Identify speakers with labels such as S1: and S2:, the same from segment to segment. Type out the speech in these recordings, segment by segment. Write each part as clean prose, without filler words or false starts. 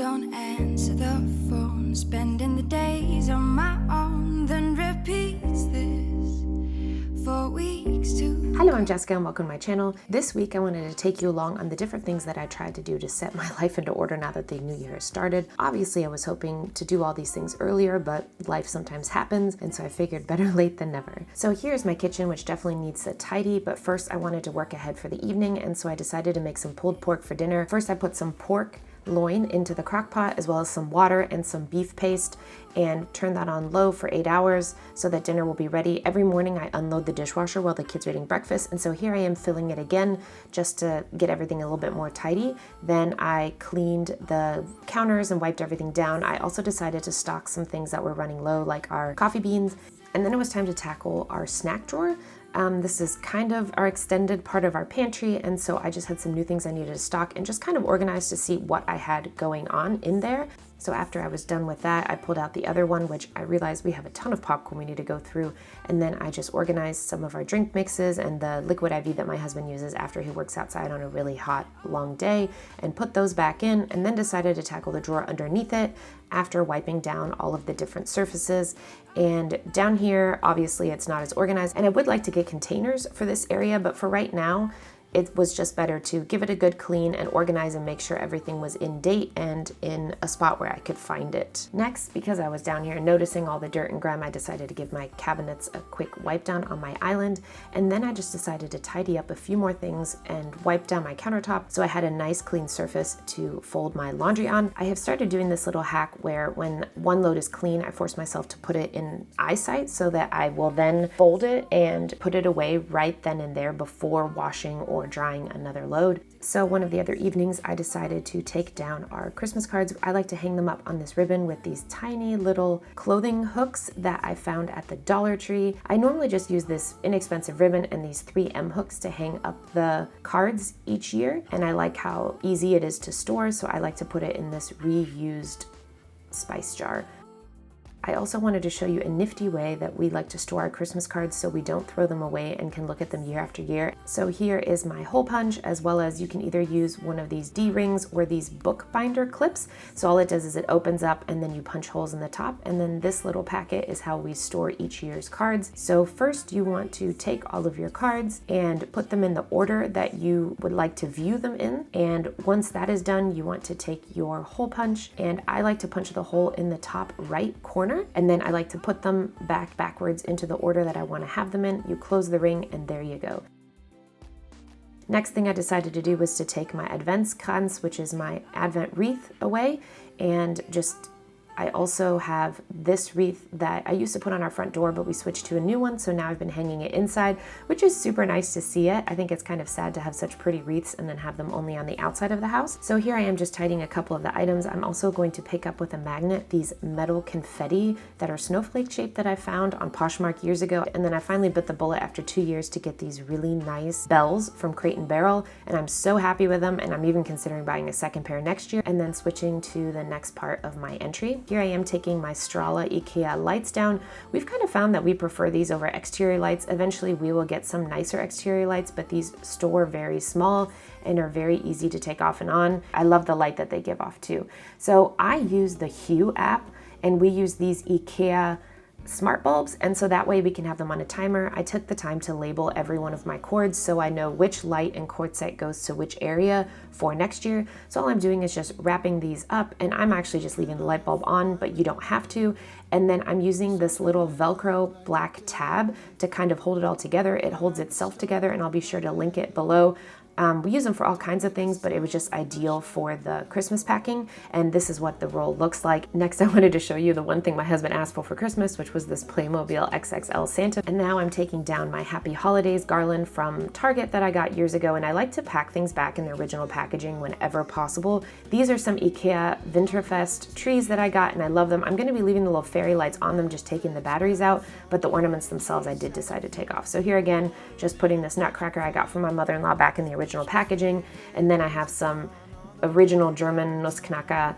S1: don't answer the phone, spending the days on my own, then repeats this for weeks too.
S2: Hello, I'm Jessica and welcome to my channel. This week I wanted to take you along on the different things that I tried to do to set my life into order now that the new year has started. Obviously I was hoping to do all these things earlier, but life sometimes happens, and so I figured better late than never. So here's my kitchen, which definitely needs a tidy, but first I wanted to work ahead for the evening, and so I decided to make some pulled pork for dinner. First I put some pork loin into the crock pot, as well as some water and some beef paste, and turn that on low for 8 hours so that dinner will be ready. Every morning I unload the dishwasher while the kids are eating breakfast, and so here I am filling it again just to get everything a little bit more tidy. Then I cleaned the counters and wiped everything down. I also decided to stock some things that were running low, like our coffee beans, and then it was time to tackle our snack drawer. This is kind of our extended part of our pantry, and so I just had some new things I needed to stock and just kind of organize to see what I had going on in there. So after I was done with that, I pulled out the other one, which I realized we have a ton of popcorn we need to go through, and then I just organized some of our drink mixes and the liquid IV that my husband uses after he works outside on a really hot, long day, and put those back in, and then decided to tackle the drawer underneath it after wiping down all of the different surfaces. And down here, obviously it's not as organized, and I would like to get containers for this area, but for right now, it was just better to give it a good clean and organize and make sure everything was in date and in a spot where I could find it. Next, because I was down here noticing all the dirt and grime, I decided to give my cabinets a quick wipe down on my island, and then I just decided to tidy up a few more things and wipe down my countertop so I had a nice clean surface to fold my laundry on. I have started doing this little hack where when one load is clean, I force myself to put it in eyesight so that I will then fold it and put it away right then and there before washing or drying another load. So one of the other evenings I decided to take down our Christmas cards. I like to hang them up on this ribbon with these tiny little clothing hooks that I found at the Dollar Tree. I normally just use this inexpensive ribbon and these 3M hooks to hang up the cards each year, and I like how easy it is to store, so I like to put it in this reused spice jar. I also wanted to show you a nifty way that we like to store our Christmas cards so we don't throw them away and can look at them year after year. So here is my hole punch, as well as you can either use one of these D-rings or these book binder clips. So all it does is it opens up and then you punch holes in the top, and then this little packet is how we store each year's cards. So first you want to take all of your cards and put them in the order that you would like to view them in. And once that is done, you want to take your hole punch, and I like to punch the hole in the top right corner, and then I like to put them backwards into the order that I want to have them in. You close the ring and there you go. Next thing I decided to do was to take my Adventskranz, which is my Advent wreath, away, and I also have this wreath that I used to put on our front door, but we switched to a new one, so now I've been hanging it inside, which is super nice to see it. I think it's kind of sad to have such pretty wreaths and then have them only on the outside of the house. So here I am just tidying a couple of the items. I'm also going to pick up with a magnet these metal confetti that are snowflake shaped that I found on Poshmark years ago, and then I finally bit the bullet after 2 years to get these really nice bells from Crate and Barrel, and I'm so happy with them, and I'm even considering buying a second pair next year, and then switching to the next part of my entry. Here I am taking my Strala Ikea lights down. We've kind of found that we prefer these over exterior lights. Eventually we will get some nicer exterior lights, but these store very small and are very easy to take off and on. I love the light that they give off too. So I use the Hue app, and we use these Ikea smart bulbs, and so that way we can have them on a timer. I took the time to label every one of my cords so I know which light and quartzite goes to which area for next year. So all I'm doing is just wrapping these up, and I'm actually just leaving the light bulb on, but you don't have to. And then I'm using this little Velcro black tab to kind of hold it all together. It holds itself together, and I'll be sure to link it below. We use them for all kinds of things, but it was just ideal for the Christmas packing, and this is what the roll looks like. Next, I wanted to show you the one thing my husband asked for Christmas, which was this Playmobil XXL Santa. And now I'm taking down my Happy Holidays garland from Target that I got years ago, and I like to pack things back in the original packaging whenever possible. These are some Ikea Vinterfint trees that I got, and I love them. I'm going to be leaving the little fairy lights on them, just taking the batteries out, but the ornaments themselves I did decide to take off. So here again, just putting this nutcracker I got from my mother-in-law back in the original packaging, and then I have some original German Nussknacker.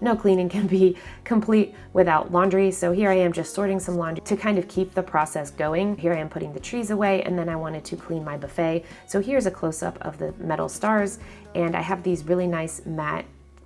S2: No cleaning can be complete without laundry, so here I am just sorting some laundry to kind of keep the process going. Here I am putting the trees away, and then I wanted to clean my buffet. So here's a close-up of the metal stars, and I have these really nice matte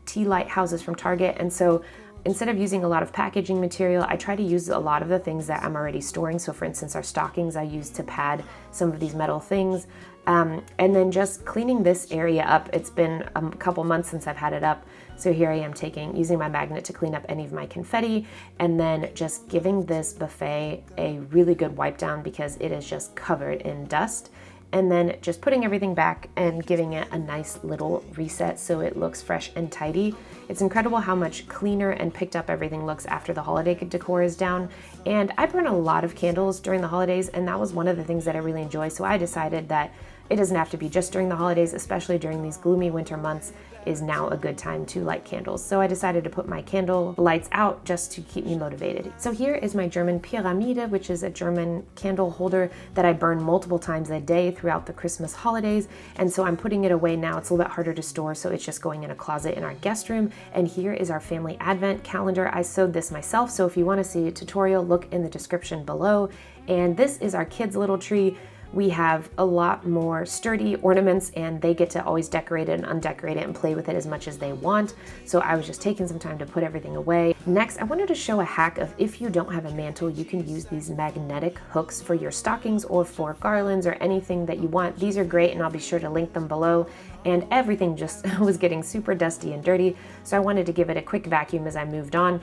S2: tea light houses from Target. And so instead of using a lot of packaging material, I try to use a lot of the things that I'm already storing. So for instance, our stockings I use to pad some of these metal things. And then just cleaning this area up. It's been a couple months since I've had it up. So here I am using my magnet to clean up any of my confetti, and then just giving this buffet a really good wipe down because it is just covered in dust. And then just putting everything back and giving it a nice little reset so it looks fresh and tidy. It's incredible how much cleaner and picked up everything looks after the holiday decor is down. And I burn a lot of candles during the holidays, and that was one of the things that I really enjoy. So I decided that it doesn't have to be just during the holidays, especially during these gloomy winter months is now a good time to light candles. So I decided to put my candle lights out just to keep me motivated. So here is my German Pyramide, which is a German candle holder that I burn multiple times a day throughout the Christmas holidays. And so I'm putting it away now. It's a little bit harder to store, so it's just going in a closet in our guest room. And here is our family advent calendar. I sewed this myself, so if you want to see a tutorial, look in the description below. And this is our kids' little tree. We have a lot more sturdy ornaments, and they get to always decorate it and undecorate it and play with it as much as they want. So I was just taking some time to put everything away. Next, I wanted to show a hack of if you don't have a mantle, you can use these magnetic hooks for your stockings or for garlands or anything that you want. These are great, and I'll be sure to link them below. And everything just was getting super dusty and dirty, so I wanted to give it a quick vacuum as I moved on.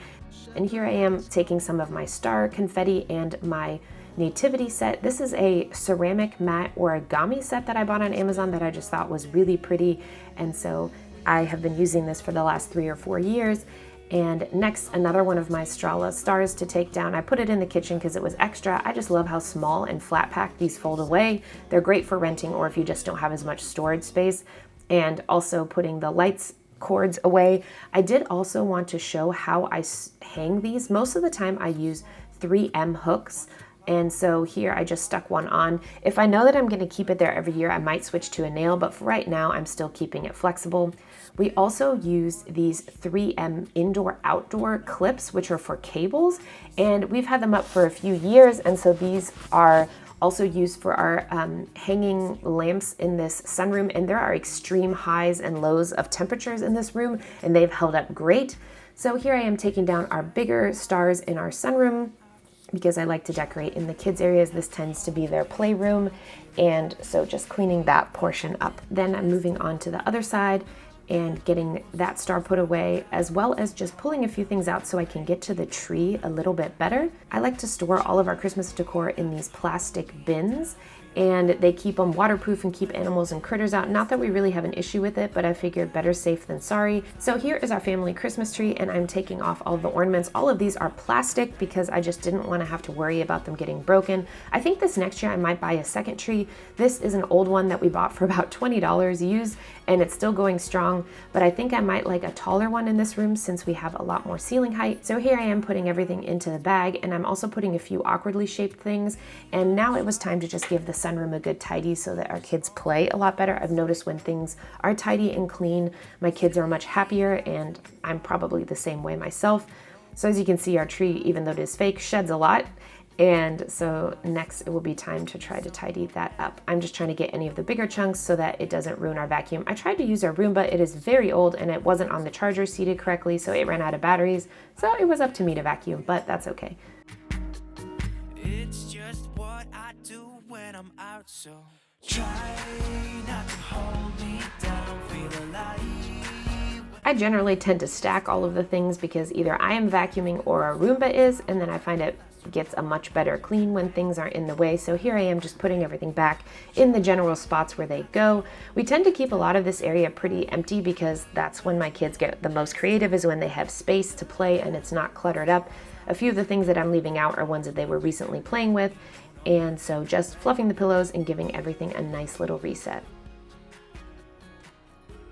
S2: And here I am taking some of my star confetti and my nativity set. This is a ceramic matte origami set that I bought on Amazon that I just thought was really pretty, and so I have been using this for the last 3 or 4 years. And next, another one of my Strala stars to take down. I put it in the kitchen because it was extra. I just love how small and flat packed these fold away. They're great for renting or if you just don't have as much storage space. And also putting the lights cords away. I did also want to show how I hang these. Most of the time I use 3M hooks. And so here I just stuck one on. If I know that I'm going to keep it there every year, I might switch to a nail, but for right now, I'm still keeping it flexible. We also use these 3M indoor-outdoor clips, which are for cables, and we've had them up for a few years, and so these are also used for our hanging lamps in this sunroom, and there are extreme highs and lows of temperatures in this room, and they've held up great. So here I am taking down our bigger stars in our sunroom, because I like to decorate in the kids' areas. This tends to be their playroom, and so just cleaning that portion up. Then I'm moving on to the other side and getting that star put away, as well as just pulling a few things out so I can get to the tree a little bit better. I like to store all of our Christmas decor in these plastic bins, and they keep them waterproof and keep animals and critters out. Not that we really have an issue with it, but I figured better safe than sorry. So here is our family Christmas tree, and I'm taking off all the ornaments. All of these are plastic because I just didn't want to have to worry about them getting broken. I think this next year I might buy a second tree. This is an old one that we bought for about $20 used, and it's still going strong, but I think I might like a taller one in this room since we have a lot more ceiling height. So here I am putting everything into the bag, and I'm also putting a few awkwardly shaped things, and now it was time to just give the sunroom a good tidy so that our kids play a lot better. I've noticed when things are tidy and clean, my kids are much happier, and I'm probably the same way myself. So as you can see, our tree, even though it is fake, sheds a lot. And so next it will be time to try to tidy that up. I'm just trying to get any of the bigger chunks so that it doesn't ruin our vacuum. I tried to use our Roomba. It is very old and it wasn't on the charger seated correctly, so it ran out of batteries. So it was up to me to vacuum, but that's okay.
S1: It's just what I do when I'm out, so try not to hold me down, feel alive.
S2: I generally tend to stack all of the things because either I am vacuuming or our Roomba is, and then I find it gets a much better clean when things aren't in the way. So here I am just putting everything back in the general spots where they go. We tend to keep a lot of this area pretty empty because that's when my kids get the most creative, is when they have space to play and it's not cluttered up. A few of the things that I'm leaving out are ones that they were recently playing with, and so just fluffing the pillows and giving everything a nice little reset.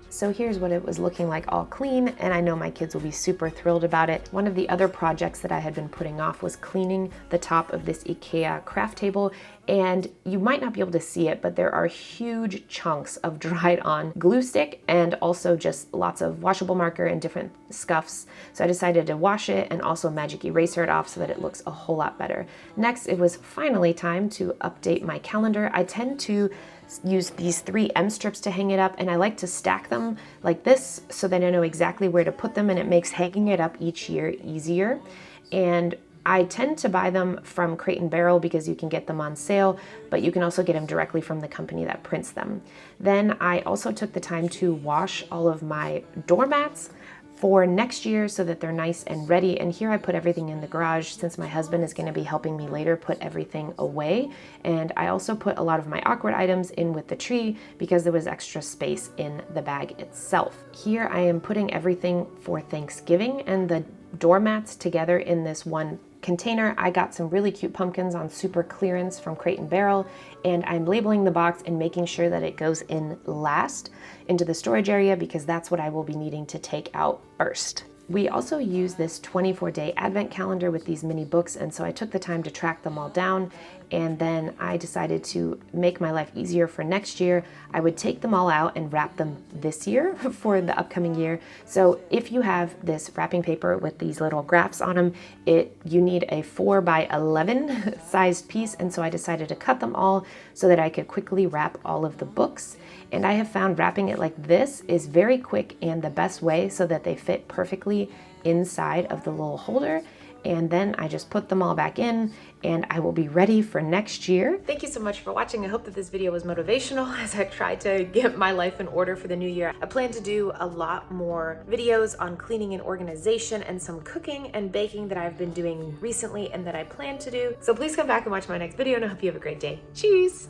S2: So here's what it was looking like all clean, and I know my kids will be super thrilled about it. One of the other projects that I had been putting off was cleaning the top of this Ikea craft table, And you might not be able to see it, but there are huge chunks of dried on glue stick and also just lots of washable marker and different scuffs. So I decided to wash it and also magic eraser it off so that it looks a whole lot better. Next, it was finally time to update my calendar. I tend to use these 3 M strips to hang it up, and I like to stack them like this so that I know exactly where to put them, and it makes hanging it up each year easier. And I tend to buy them from Crate & Barrel because you can get them on sale, but you can also get them directly from the company that prints them. Then I also took the time to wash all of my doormats for next year so that they're nice and ready. And here I put everything in the garage since my husband is going to be helping me later put everything away. And I also put a lot of my awkward items in with the tree because there was extra space in the bag itself. Here I am putting everything for Thanksgiving and the doormats together in this one container. I got some really cute pumpkins on super clearance from Crate & Barrel, and I'm labeling the box and making sure that it goes in last into the storage area because that's what I will be needing to take out first. We also use this 24-day advent calendar with these mini books, and so I took the time to track them all down, and then I decided to make my life easier for next year. I would take them all out and wrap them this year for the upcoming year. So if you have this wrapping paper with these little graphs on them, you need a 4x11 sized piece, and so I decided to cut them all so that I could quickly wrap all of the books. And I have found wrapping it like this is very quick and the best way so that they fit perfectly inside of the little holder. And then I just put them all back in and I will be ready for next year. Thank you so much for watching. I hope that this video was motivational as I try to get my life in order for the new year. I plan to do a lot more videos on cleaning and organization and some cooking and baking that I've been doing recently and that I plan to do. So please come back and watch my next video, and I hope you have a great day. Cheers!